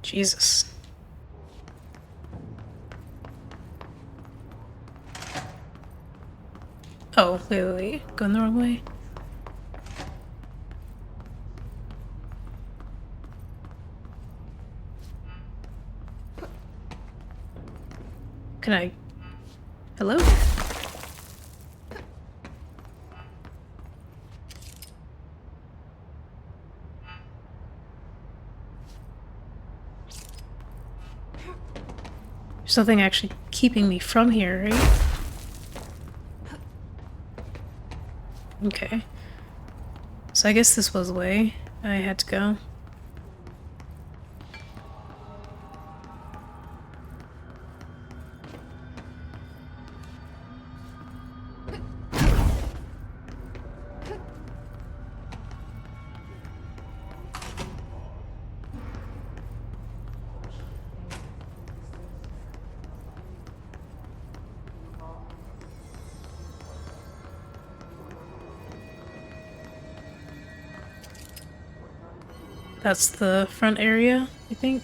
Jesus. Oh, wait. Going the wrong way. Can I... Hello? There's something actually keeping me from here, right? Okay. So I guess this was the way I had to go. That's the front area, I think.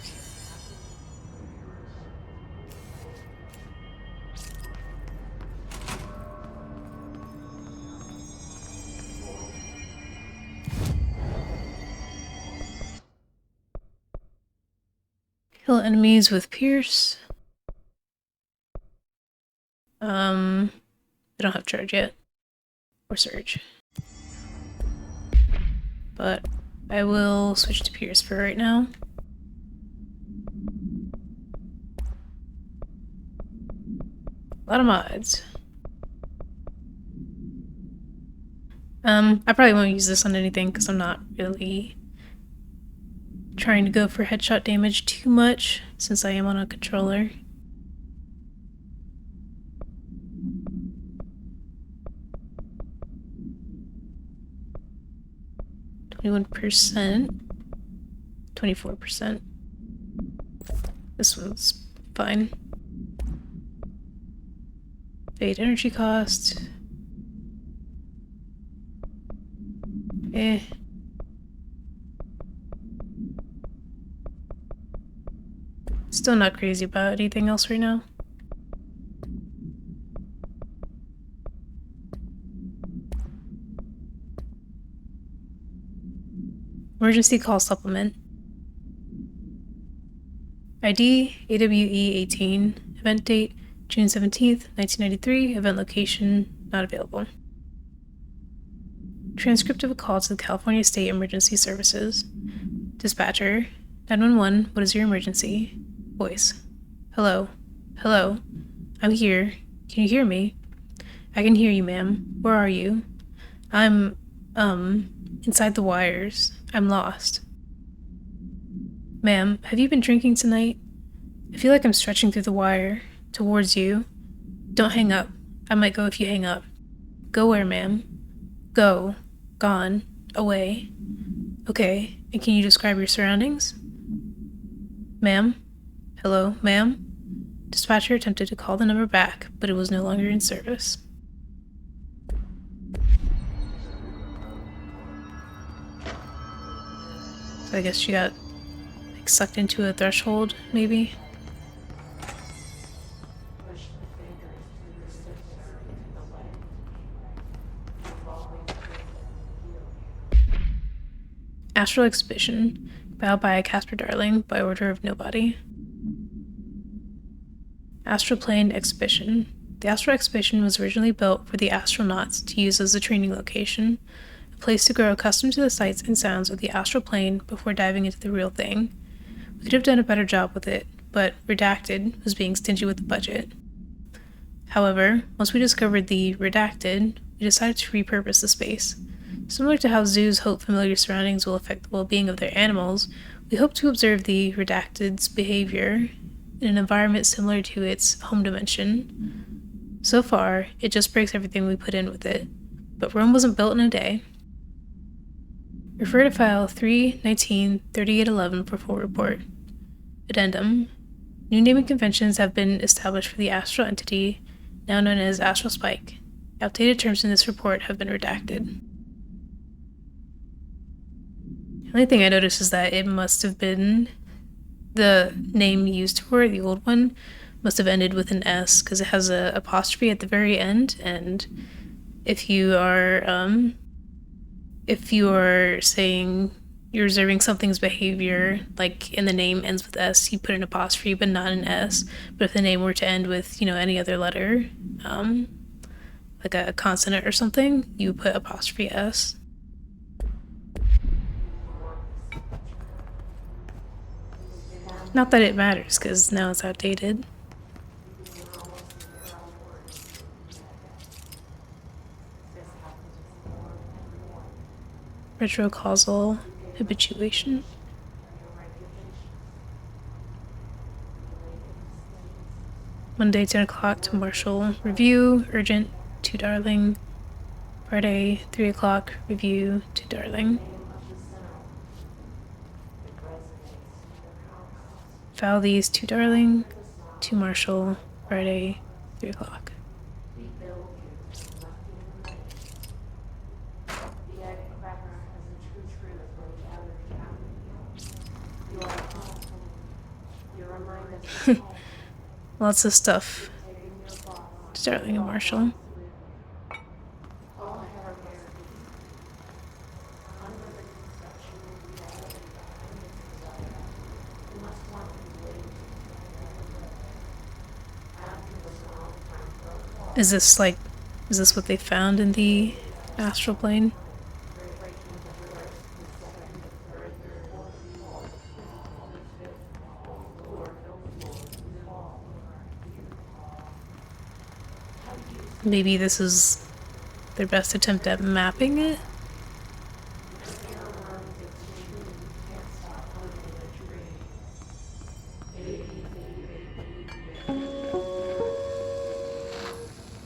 Kill enemies with Pierce. I don't have charge yet. Or surge. But I will switch to Pierce for right now. A lot of mods. I probably won't use this on anything because I'm not really trying to go for headshot damage too much since I am on a controller. %, 24%. This one's fine. Fade energy cost. Still not crazy about anything else right now. Emergency call supplement. ID AWE 18. Event date June 17th, 1993. Event location not available. Transcript of a call to the California State Emergency Services. Dispatcher 911. What is your emergency? Voice. Hello. Hello. I'm here. Can you hear me? I can hear you, ma'am. Where are you? I'm, inside the wires. I'm lost. Ma'am, have you been drinking tonight? I feel like I'm stretching through the wire. Towards you. Don't hang up. I might go if you hang up. Go where, ma'am? Go. Gone. Away. Okay, and can you describe your surroundings? Ma'am? Hello, ma'am? Dispatcher attempted to call the number back, but it was no longer in service. So I guess she got like sucked into a threshold, maybe? Astral Exhibition, bowed by Casper Darling by order of nobody. Astral Plane Exhibition. The Astral Exhibition was originally built for the astronauts to use as a training location, a place to grow accustomed to the sights and sounds of the astral plane before diving into the real thing. We could have done a better job with it, but Redacted was being stingy with the budget. However, once we discovered the Redacted, we decided to repurpose the space. Similar to how zoos hope familiar surroundings will affect the well-being of their animals, we hope to observe the Redacted's behavior in an environment similar to its home dimension. So far, it just breaks everything we put in with it, but Rome wasn't built in a day. Refer to file 3-19-3811 for full report. Addendum. New naming conventions have been established for the astral entity, now known as Astral Spike. Outdated terms in this report have been redacted. The only thing I noticed is that it must have been The name used for it, the old one, must have ended with an S because it has a apostrophe at the very end. And if you are saying you're observing something's behavior, like in the name ends with S, you put an apostrophe but not an S. But if the name were to end with, any other letter, like a consonant or something, you put apostrophe S. Not that it matters, because now it's outdated. Retrocausal habituation. Monday, 10 o'clock to Marshall. Review, urgent, to Darling. Friday, 3 o'clock, review, to Darling. File these to Darling, to Marshall. Friday, 3 o'clock. Lots of stuff. To Darling and Marshall. Is this what they found in the astral plane? Maybe this is their best attempt at mapping it?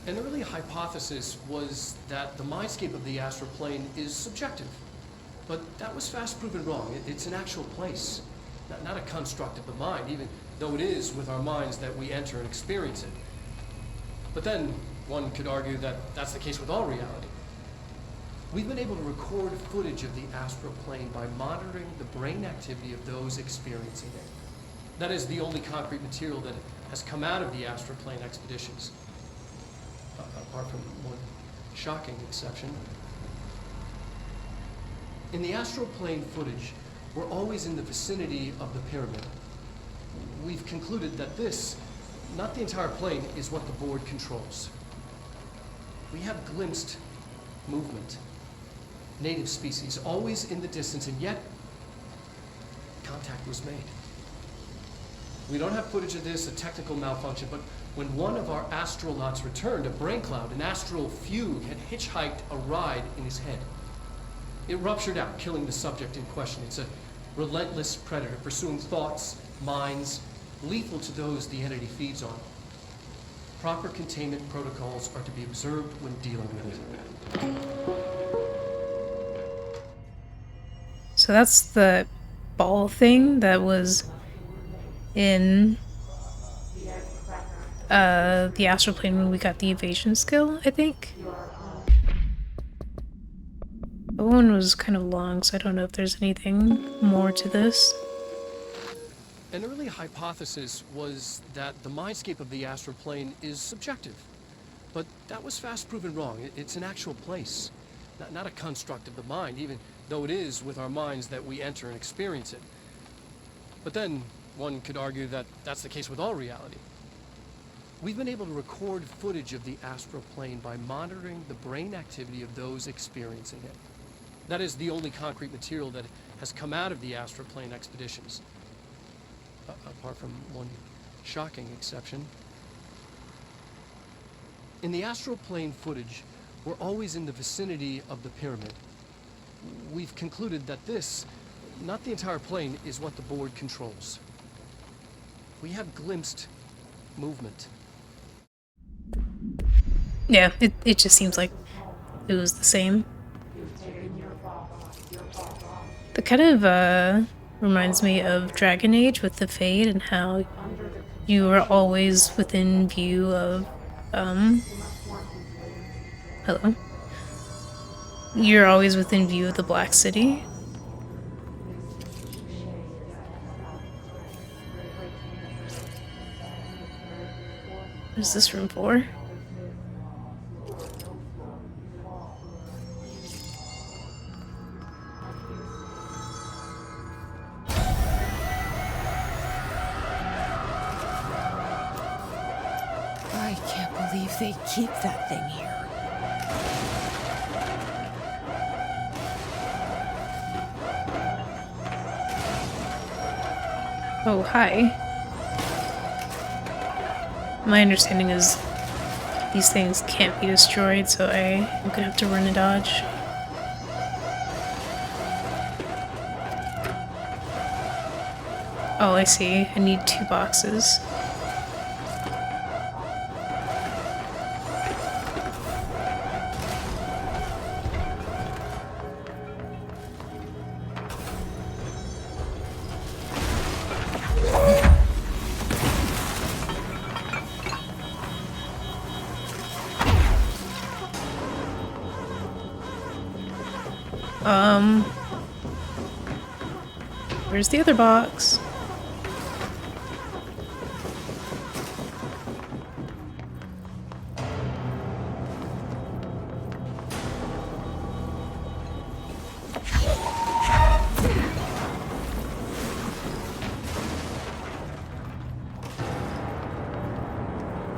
An early hypothesis was that the mindscape of the astral plane is subjective. But that was fast proven wrong. It's an actual place, not a construct of the mind, even though it is with our minds that we enter and experience it. But then, one could argue that that's the case with all reality. We've been able to record footage of the astral plane by monitoring the brain activity of those experiencing it. That is the only concrete material that has come out of the astral plane expeditions. Apart from one shocking exception. In the astral plane footage, we're always in the vicinity of the pyramid. We've concluded that this, not the entire plane, is what the board controls. We have glimpsed movement, native species, always in the distance, and yet contact was made. We don't have footage of this, a technical malfunction, but when one of our astronauts returned, a brain cloud, an astral fugue, had hitchhiked a ride in his head. It ruptured out, killing the subject in question. It's a relentless predator, pursuing thoughts, minds, lethal to those the entity feeds on. Proper containment protocols are to be observed when dealing with it. So that's the ball thing that was in the astral plane when we got the evasion skill, I think. The one was kind of long, so I don't know if there's anything more to this. An early hypothesis was that the mindscape of the astral plane is subjective. But that was fast proven wrong. It's an actual place, not a construct of the mind, even though it is with our minds that we enter and experience it. But then, one could argue that that's the case with all reality. We've been able to record footage of the astral plane by monitoring the brain activity of those experiencing it. That is the only concrete material that has come out of the astral plane expeditions. Apart from one shocking exception. In the astral plane footage, we're always in the vicinity of the pyramid. We've concluded that this, not the entire plane, is what the board controls. We have glimpsed movement. Yeah, it just seems like it was the same. That kind of reminds me of Dragon Age with the Fade and how you are always within view of hello? You're always within view of the Black City. What is this room for? I can't believe they keep that thing here. Oh, hi. My understanding is these things can't be destroyed, so I'm gonna have to run and dodge. Oh, I see. I need 2 boxes. Where's the other box?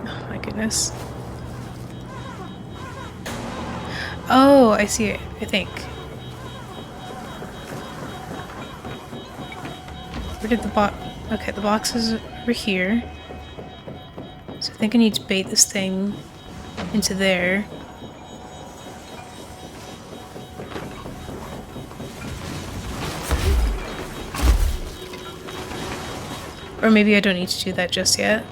Oh my goodness. Oh, I see it, I think. Where did the box... Okay, the box is over here. So I think I need to bait this thing into there. Or maybe I don't need to do that just yet.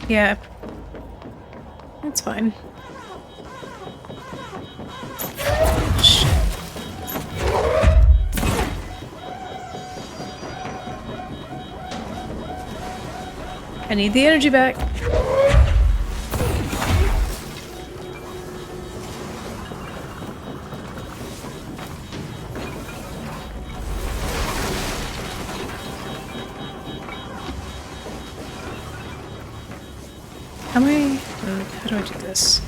Yeah, that's fine. Shit. I need the energy back. How do I do this?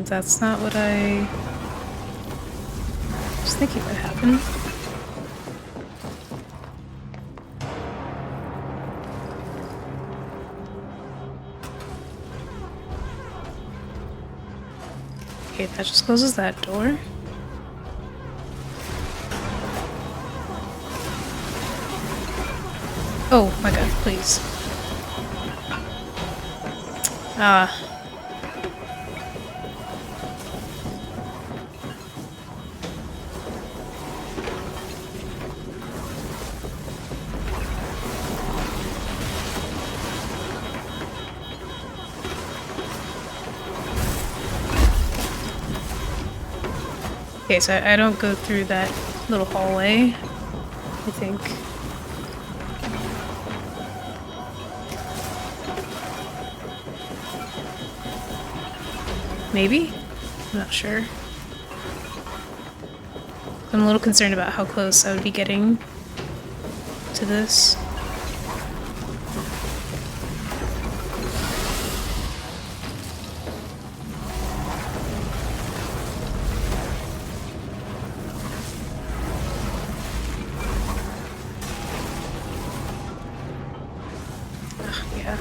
That's not what I was thinking would happen. Okay, that just closes that door. Oh my god, please. Ah. Okay, so I don't go through that little hallway, I think. Maybe? I'm not sure. I'm a little concerned about how close I would be getting to this. Ugh, yeah.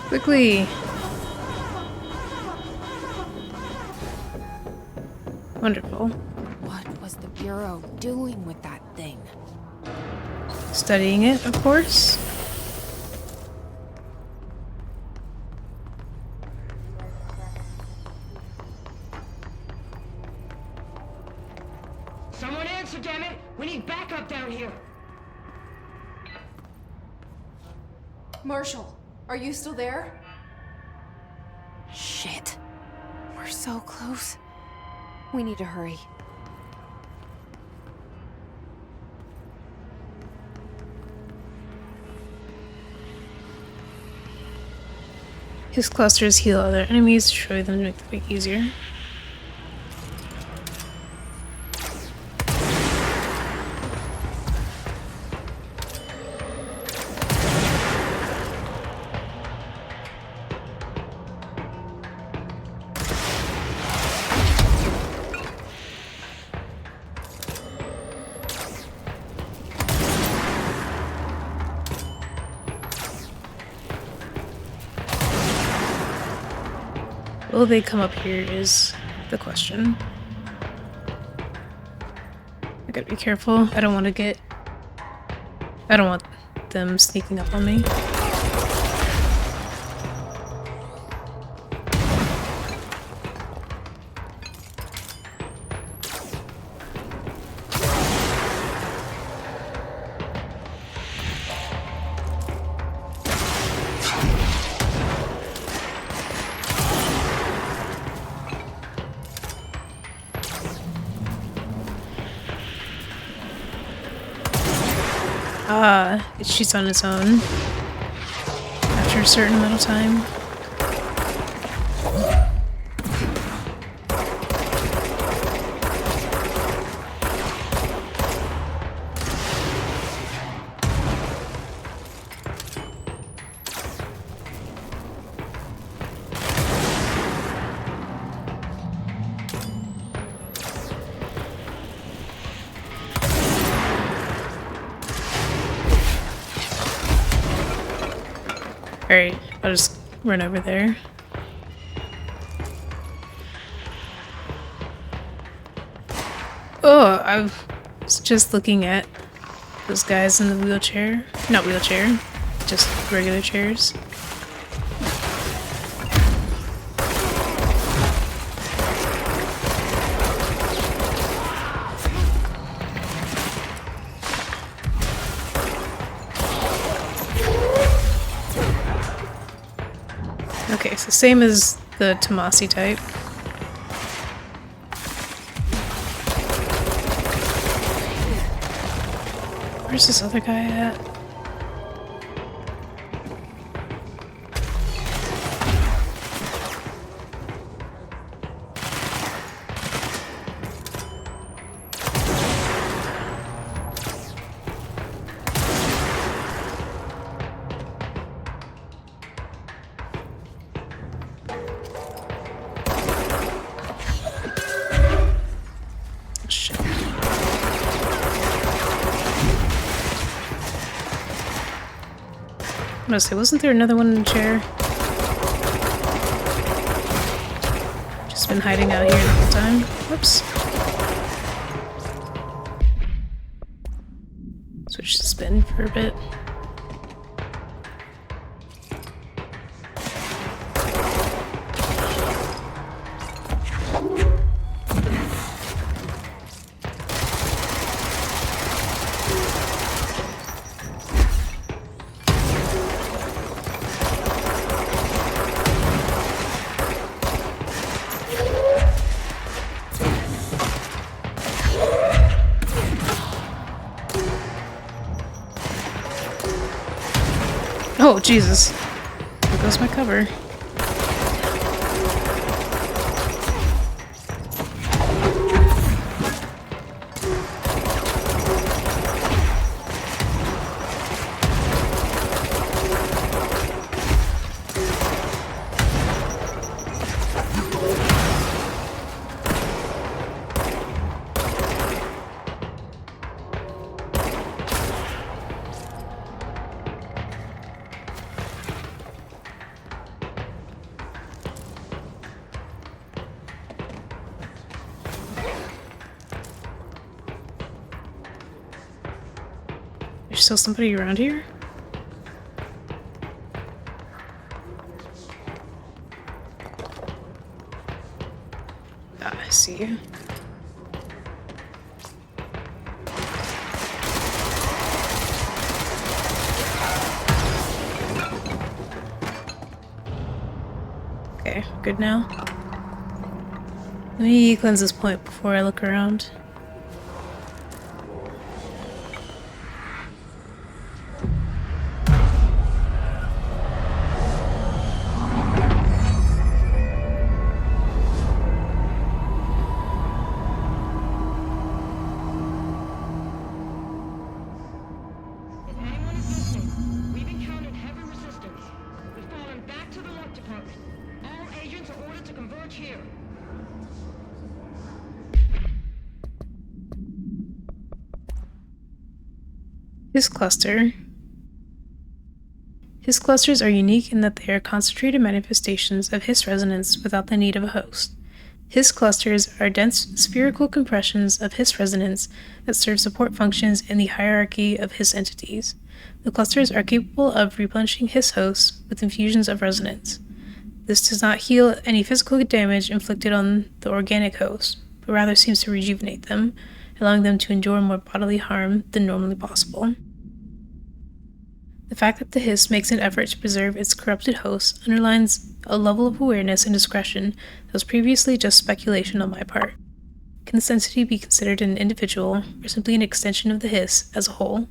Quickly! Wonderful. What was the Bureau doing with that thing? Studying it, of course. Someone answer, damn it! We need backup down here! Marshall, are you still there? Shit. We're so close. We need to hurry. His clusters heal other enemies, destroy them to make the fight easier. Will they come up here is the question. I gotta be careful. I don't want them sneaking up on me. It shoots on its own after a certain amount of time. Alright, I'll just run over there. Oh, I was just looking at those guys in the wheelchair. Not wheelchair, just regular chairs. Okay, so same as the Tomasi type. Where's this other guy at? Shit. I'm gonna say, wasn't there another one in the chair? Just been hiding out here the whole time. Whoops. Switch to spin for a bit. Oh, Jesus. There goes my cover. There's still somebody around here? Ah, I see you. Okay, good now. Let me cleanse this point before I look around. If anyone is listening, we've encountered heavy resistance. We've fallen back to the lock department. All agents are ordered to converge here. His cluster. His clusters are unique in that they are concentrated manifestations of His resonance without the need of a host. His clusters are dense spherical compressions of His resonance that serve support functions in the hierarchy of His entities. The clusters are capable of replenishing His hosts with infusions of resonance. This does not heal any physical damage inflicted on the organic host, but rather seems to rejuvenate them, allowing them to endure more bodily harm than normally possible. The fact that the Hiss makes an effort to preserve its corrupted hosts underlines a level of awareness and discretion that was previously just speculation on my part. Can this entity be considered an individual, or simply an extension of the Hiss as a whole?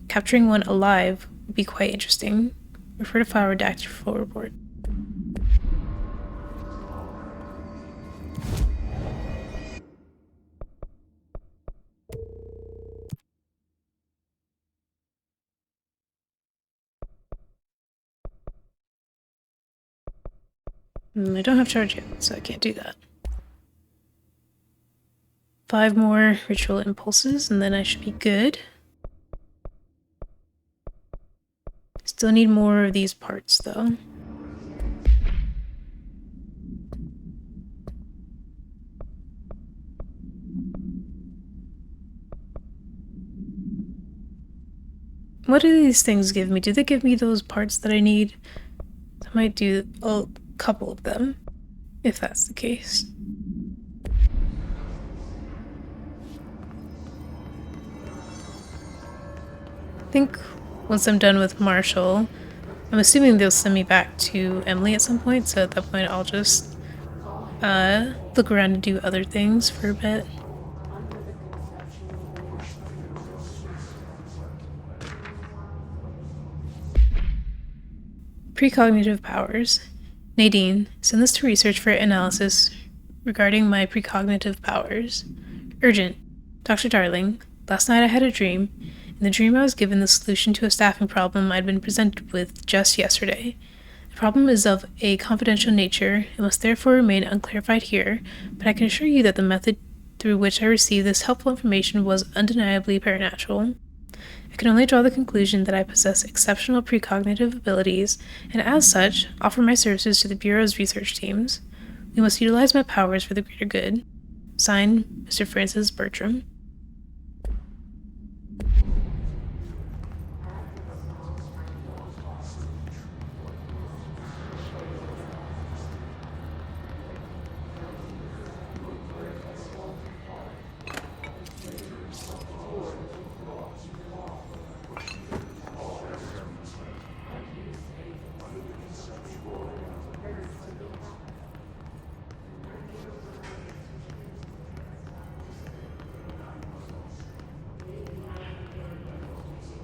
Capturing one alive would be quite interesting. Refer to file redacted for full report. I don't have charge yet, so I can't do that. 5 more ritual impulses, and then I should be good. Still need more of these parts, though. What do these things give me? Do they give me those parts that I need? I might do a couple of them, if that's the case. I think once I'm done with Marshall, I'm assuming they'll send me back to Emily at some point, so at that point I'll just look around and do other things for a bit. Precognitive powers. Nadine, send this to research for analysis regarding my precognitive powers. Urgent. Dr. Darling, last night I had a dream. In the dream I was given the solution to a staffing problem I'd been presented with just yesterday. The problem is of a confidential nature and must therefore remain unclarified here, but I can assure you that the method through which I received this helpful information was undeniably paranatural. I can only draw the conclusion that I possess exceptional precognitive abilities, and as such, offer my services to the Bureau's research teams. We must utilize my powers for the greater good. Signed, Mr. Francis Bertram.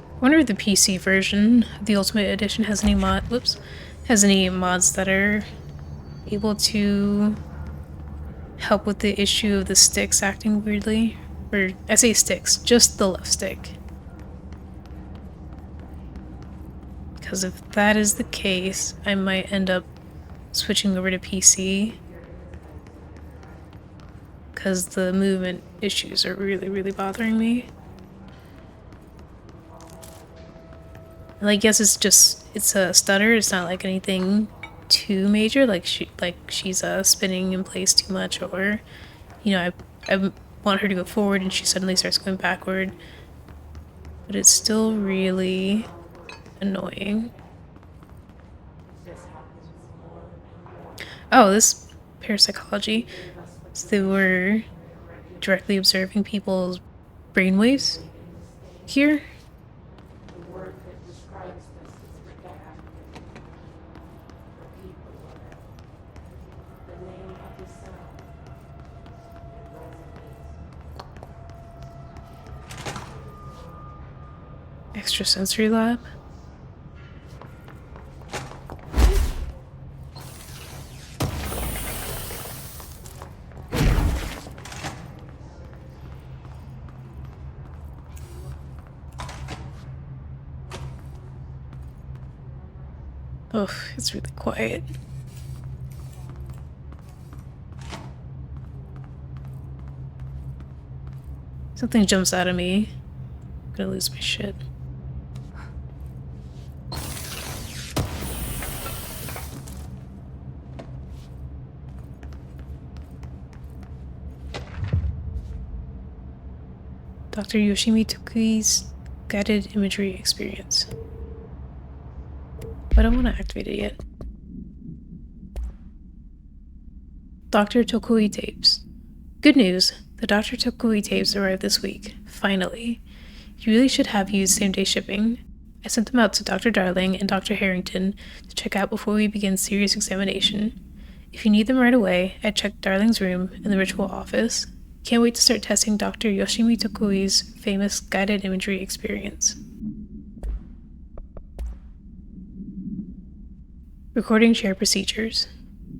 I wonder if the PC version of the Ultimate Edition has any mods that are able to help with the issue of the sticks acting weirdly. Or, I say sticks, just the left stick. Because if that is the case, I might end up switching over to PC. Because the movement issues are really, really bothering me. And I guess it's a stutter, it's not like anything too major, like she's spinning in place too much, or, you know, I want her to go forward and she suddenly starts going backward. But it's still really annoying. Oh, this parapsychology. So they were directly observing people's brainwaves here. Extrasensory lab? Oh, it's really quiet. Something jumps out at me. I'm gonna lose my shit. Dr. Yoshimi Tokui's guided imagery experience. I don't want to activate it yet. Dr. Tokui tapes. Good news, the Dr. Tokui tapes arrived this week. Finally. You really should have used same-day shipping. I sent them out to Dr. Darling and Dr. Harrington to check out before we begin serious examination. If you need them right away, I checked Darling's room and the ritual office. Can't wait to start testing Dr. Yoshimi Tokui's famous guided imagery experience. Recording chair procedures.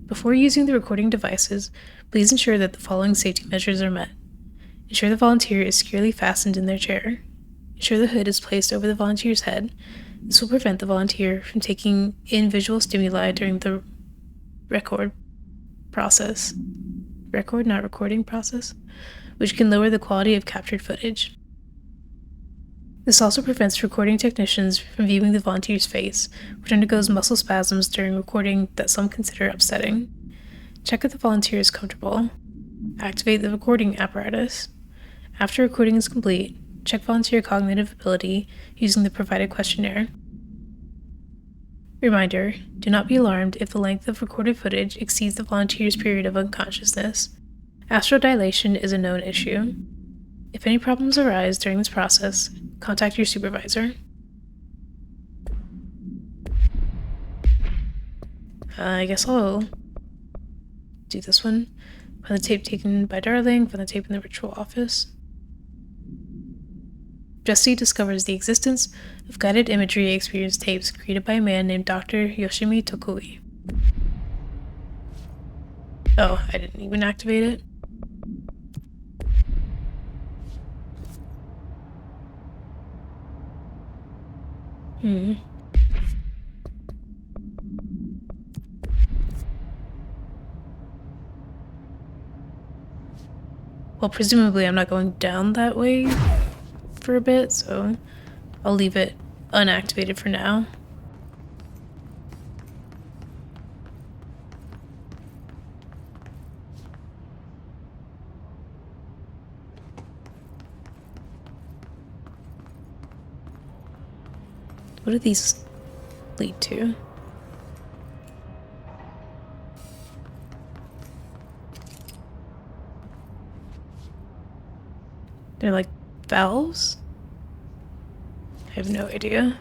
Before using the recording devices, please ensure that the following safety measures are met. Ensure the volunteer is securely fastened in their chair. Ensure the hood is placed over the volunteer's head. This will prevent the volunteer from taking in visual stimuli during the record process. Record, not recording process, which can lower the quality of captured footage. This also prevents recording technicians from viewing the volunteer's face, which undergoes muscle spasms during recording that some consider upsetting. Check if the volunteer is comfortable. Activate the recording apparatus. After recording is complete, check volunteer cognitive ability using the provided questionnaire. Reminder, do not be alarmed if the length of recorded footage exceeds the volunteer's period of unconsciousness. Astral dilation is a known issue. If any problems arise during this process, contact your supervisor. I guess I'll do this one. Find the tape taken by Darling, find the tape in the ritual office. Jesse discovers the existence of guided imagery experience tapes created by a man named Dr. Yoshimi Tokui. Oh, I didn't even activate it. Well, presumably I'm not going down that way for a bit, so I'll leave it unactivated for now. What do these lead to? They're like valves? I have no idea.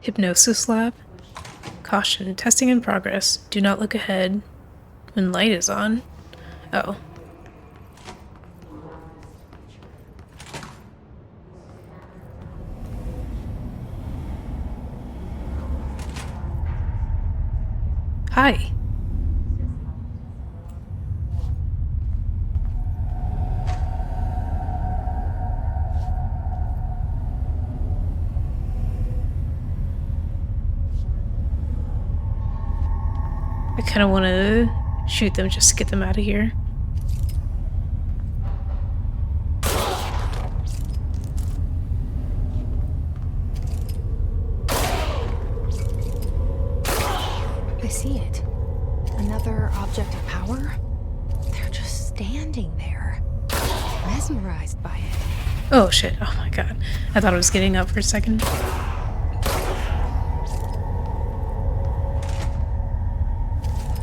Hypnosis lab? Caution, testing in progress. Do not look ahead when light is on. Oh. Hi. I kind of want to shoot them just to get them out of here. I see it. Another object of power? They're just standing there, mesmerized by it. Oh shit, oh my god. I thought I was getting up for a second.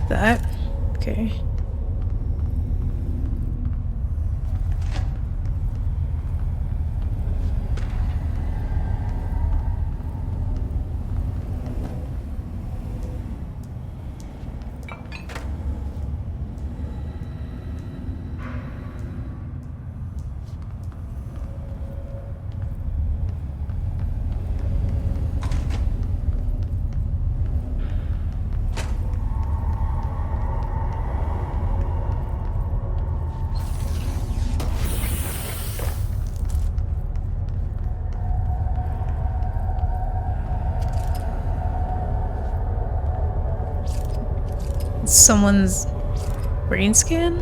That. Okay. Someone's brain scan?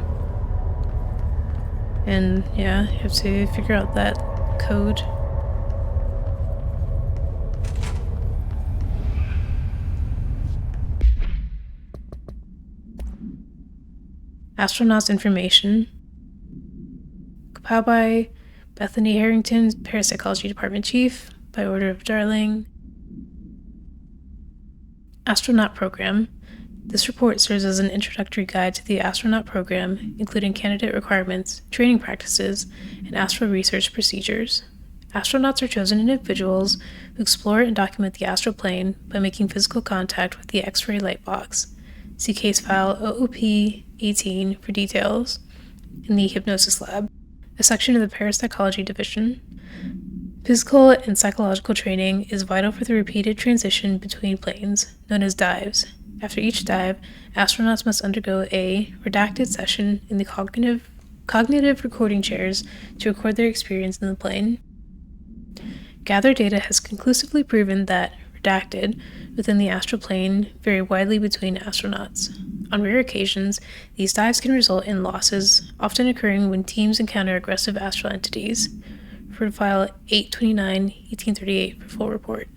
And yeah, you have to figure out that code. Astronauts information. Compiled by Bethany Harrington, Parapsychology Department Chief, by order of Darling. Astronaut Program. This report serves as an introductory guide to the astronaut program, including candidate requirements, training practices, and astral research procedures. Astronauts are chosen individuals who explore and document the astral plane by making physical contact with the X-ray light box. See case file OOP-18 for details. In the Hypnosis Lab, a section of the Parapsychology Division. Physical and psychological training is vital for the repeated transition between planes, known as dives. After each dive, astronauts must undergo a redacted session in the cognitive recording chairs to record their experience in the plane. Gathered data has conclusively proven that redacted within the astral plane vary widely between astronauts. On rare occasions, these dives can result in losses, often occurring when teams encounter aggressive astral entities. For file 829-1838 for full report.